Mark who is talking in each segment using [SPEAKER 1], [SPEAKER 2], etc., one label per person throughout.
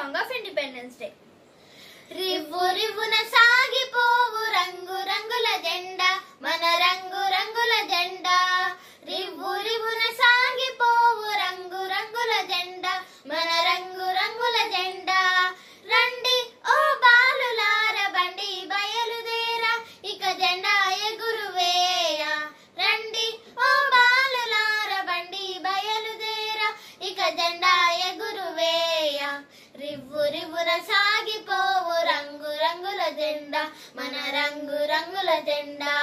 [SPEAKER 1] song of Independence Day.
[SPEAKER 2] రివ్వు రివ్వున సాగిపోవు రంగు రంగుల జెండా మన రంగు రంగుల జెండా రివ్వు రివ్వున సాగిపోవు రంగు రంగుల జెండా మన రంగు రంగుల జెండా రండి ఓ బాలులార బండి బయలుదేరా ఇక జెండా ఎగురువేయ రండి ఓ బాలులార బండి బయలుదేరా ఇక జెండా ఎగురువేయ రివ్వు రివ్వున సాగిపోవు రంగు రంగుల జెండా మన రంగు రంగుల జెండా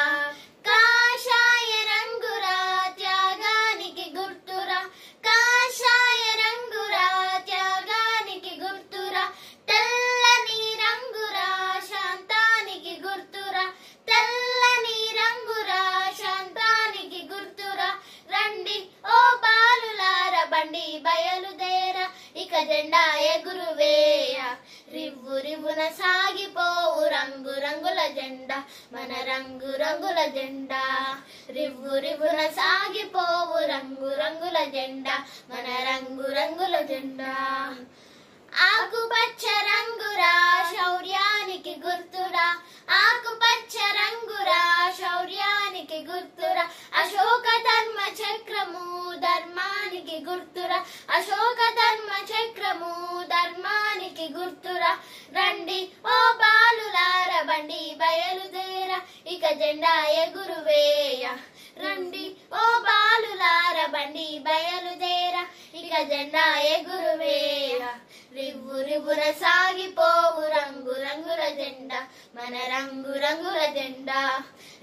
[SPEAKER 2] కాషాయ రంగురా త్యాగానికి గుర్తురా కాషాయ రంగురా త్యాగానికి గుర్తురా తెల్లని రంగురా శాంతానికి గుర్తురా తెల్లని రంగురా శాంతానికి గుర్తురా రండి ఓ బాలులార బండి బయలుదేరా ఇక జెండా ఎగురువేయ రివ్వు రివ్వున సాగిపోవు రంగు రంగుల జెండా మన రంగు రంగుల జెండా రివ్వు రివ్వున సాగిపోవు రంగు రంగుల జెండా మన రంగు రంగుల జెండా ఆకుపచ్చ రంగురా శౌర్యానికి గుర్తురా ఆకుపచ్చ రంగురా శౌర్యానికి గుర్తురా అశోక ధర్మ చక్రము ధర్మానికి గుర్తురా అశోక ధర్మ చక్రము ధర్మానికి గుర్తురా రండి ఓ బాలులార బండి బయలుదేరా ఇక జెండా ఎగురువేయ రండి ఓ బాలులార బండి బయలుదేరా ఇక జెండా ఎగురువేయ రివ్వు రివ్వున సాగిపోవు రంగు రంగుల జెండా మన రంగు రంగుల జెండా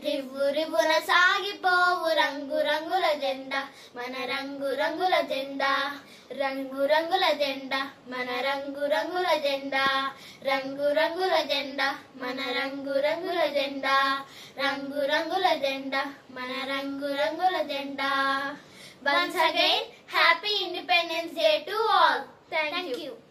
[SPEAKER 2] రివ్వు రివ్వున సాగిపోవు రంగు రంగుల జెండా మన రంగు రంగుల జెండా రంగు రంగుల జెండా మన రంగు రంగుల జెండా రంగు రంగుల జెండా మన రంగు రంగుల జెండా రంగు రంగుల జెండా మన రంగు రంగుల జెండా. Once again, happy Independence Day to all.
[SPEAKER 1] Thank you.